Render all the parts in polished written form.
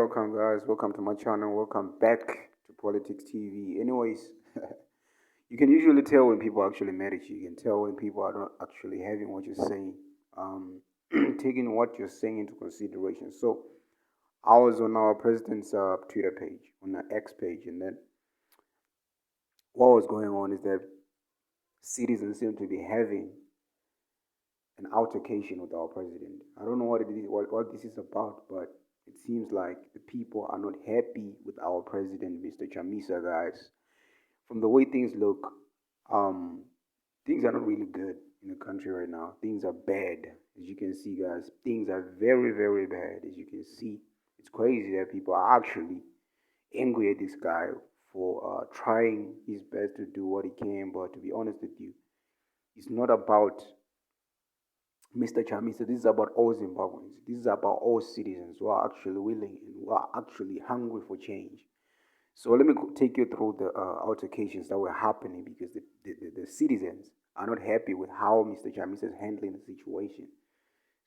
welcome guys. Welcome to my channel. Welcome back to Politics TV. Anyways, you can usually tell when people are actually mad at you. You can tell when people are not actually having what you're saying, taking what you're saying into consideration. So I was on our president's Twitter page, on the X page, and then what was going on is that citizens seem to be having an altercation with our president. I don't know what it is, what this is about, but it seems like the people are not happy with our president, Mr. Chamisa, guys. From the way things look, um, things are not really good in the country right now. Things are bad, as you can see, guys. Things are very, very bad, as you can see. It's crazy that people are actually angry at this guy for trying his best to do what he can. But to be honest with you, it's not about Mr. Chamisa. This is about all Zimbabweans. This is about all citizens who are actually willing and who are actually hungry for change. So let me take you through the altercations that were happening because the citizens are not happy with how Mr. Chamisa is handling the situation.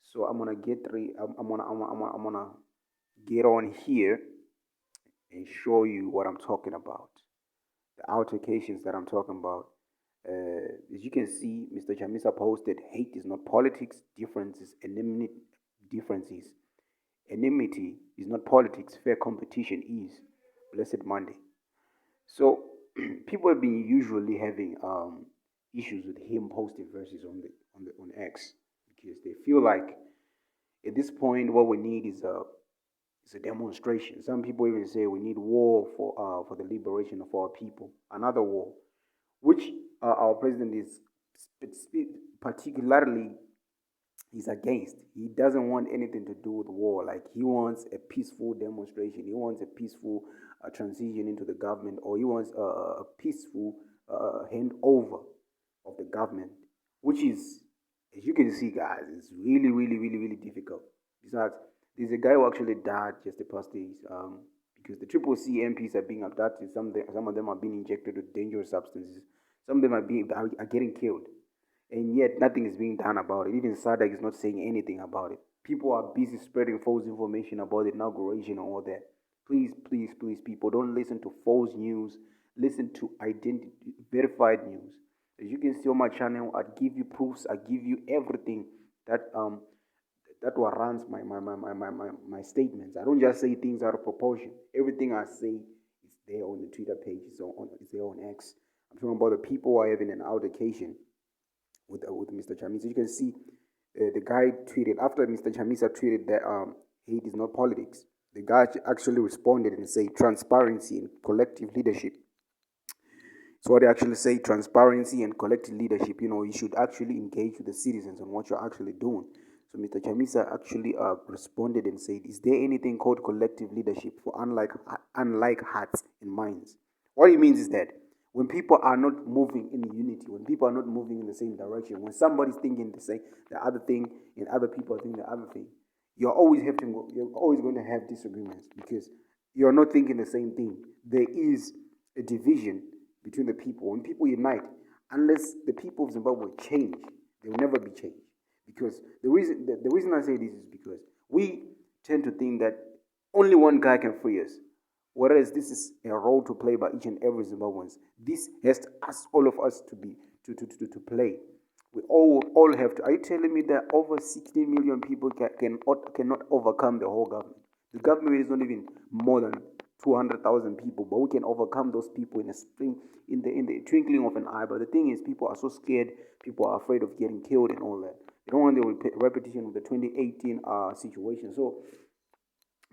So I'm gonna get three. I'm gonna get on here and show you what I'm talking about. The altercations that I'm talking about. As you can see, Mr. Chamisa posted, "Hate is not politics. Differences. Enmity is not politics. Fair competition is." Blessed Monday. So people have been usually having issues with him posting verses on X because they feel like at this point what we need is a demonstration. Some people even say we need war for the liberation of our people, another war, which our president is particularly he's against. He doesn't want anything to do with war. Like he wants a peaceful demonstration. He wants a peaceful transition into the government, or he wants a peaceful handover of the government, which is, as you can see, guys, it's really, really, really, really difficult. Besides, there's a guy who actually died just the past days because the Triple C MPs are being abducted. Some of them are being injected with dangerous substances. Some of them are getting killed, and yet nothing is being done about it. Even SADC is not saying anything about it. People are busy spreading false information about the inauguration and all that. Please, please, please, people, don't listen to false news. Listen to verified news. As you can see on my channel, I give you proofs. I give you everything that warrants my statements. I don't just say things out of proportion. Everything I say is there on the Twitter page. It's there on X. I'm talking about the people who are having an altercation with Mr. Chamisa. You can see the guy tweeted after Mr. Chamisa tweeted that hate is not politics. The guy actually responded and said transparency and collective leadership. So what they actually say, transparency and collective leadership. You know, you should actually engage with the citizens on what you're actually doing. So Mr. Chamisa actually responded and said, "Is there anything called collective leadership for unlike hearts and minds?" What it means is that when people are not moving in unity, when people are not moving in the same direction, when somebody's thinking the other thing and other people are thinking the other thing, you're always going to have disagreements because you're not thinking the same thing. There is a division between the people. When people unite, unless the people of Zimbabwe change, they will never be changed. Because the reason I say this is because we tend to think that only one guy can free us. Whereas this is a role to play by each and every Zimbabweans. This has to ask all of us to play. We all have to. Are you telling me that over 16 million people cannot overcome the whole government? The government is not even more than 200,000 people, but we can overcome those people in the twinkling of an eye. But the thing is, people are so scared. People are afraid of getting killed and all that. They don't want the repetition of the 2018 situation. So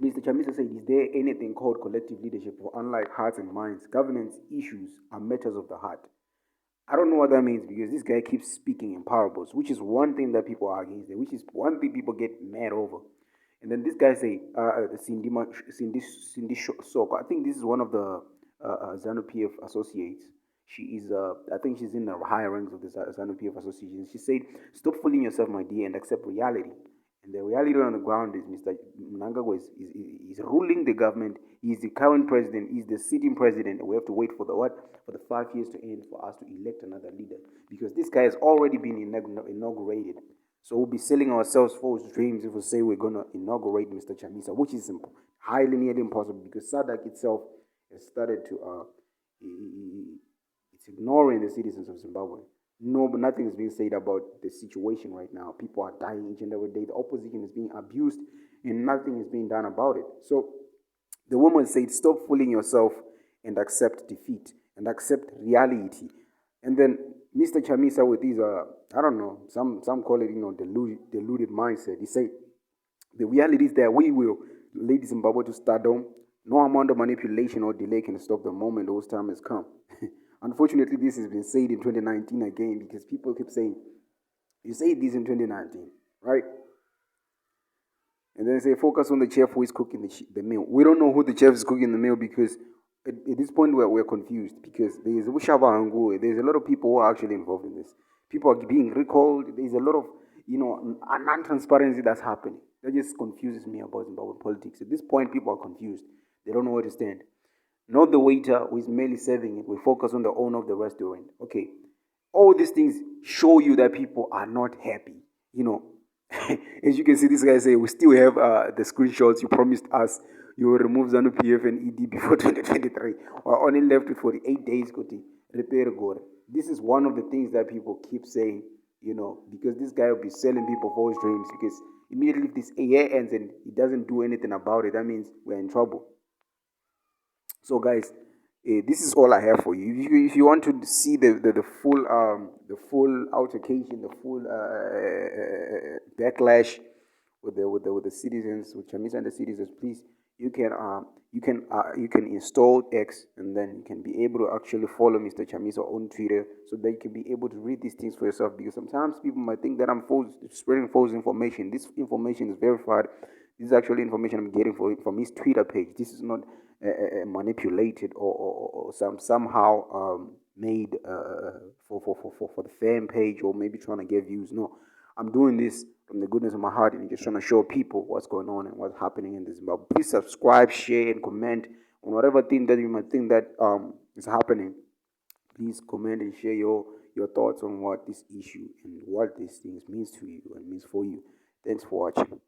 Mr. Chamisa said, "Is there anything called collective leadership? For unlike hearts and minds, governance issues are matters of the heart." I don't know what that means because this guy keeps speaking in parables, which is one thing that people are against it, which is one thing people get mad over. And then this guy say, Cindy Soko. I think this is one of the ZANU-PF associates. She is, I think she's in the higher ranks of the ZANU-PF association. She said, "Stop fooling yourself, my dear, and accept reality." And the reality on the ground is Mr. Mnangagwa is ruling the government. He's the current president. He's the sitting president. We have to wait for the 5 years to end for us to elect another leader. Because this guy has already been inaugurated. So we'll be selling ourselves false dreams if we say we're going to inaugurate Mr. Chamisa, which is highly nearly impossible because SADC itself has started to it's ignoring the citizens of Zimbabwe. No, but nothing is being said about the situation right now. People are dying each and every day. The opposition is being abused, and nothing is being done about it. So the woman said, "Stop fooling yourself and accept defeat and accept reality." And then Mr. Chamisa with his, I don't know, some call it, deluded mindset. He said, the reality is that we will lead Zimbabwe to stardom. No amount of manipulation or delay can stop the moment those time has come. Unfortunately, this has been said in 2019 again because people keep saying, you said this in 2019, right? And then they say, focus on the chef who is cooking the meal. We don't know who the chef is cooking the meal because at this point we're confused because there's there's a lot of people who are actually involved in this. People are being recalled. There's a lot of, non-transparency that's happening. That just confuses me about Zimbabwean politics. At this point, people are confused. They don't know where to stand. Not the waiter who is merely serving it. We focus on the owner of the restaurant. Okay. All these things show you that people are not happy. As you can see, this guy say, we still have the screenshots you promised us. You will remove ZANU PF and ED before 2023. We're only left with 48 days to repair gore. This is one of the things that people keep saying, because this guy will be selling people false dreams. Because immediately if this year ends and he doesn't do anything about it, that means we're in trouble. So guys, this is all I have for you. If you want to see the full altercation, the full backlash with the citizens, with CHAMISA and the citizens, please you can install X, and then you can be able to actually follow Mr. CHAMISA on Twitter so that you can be able to read these things for yourself. Because sometimes people might think that I'm spreading false information. This information is verified. This is actually information I'm getting from his Twitter page. This is not manipulated or somehow made for the fan page or maybe trying to get views. No, I'm doing this from the goodness of my heart and just trying to show people what's going on and what's happening in this Zimbabwe. Please subscribe, share, and comment on whatever thing that you might think that is happening. Please comment and share your thoughts on what this issue and what these things means to you and means for you. Thanks for watching.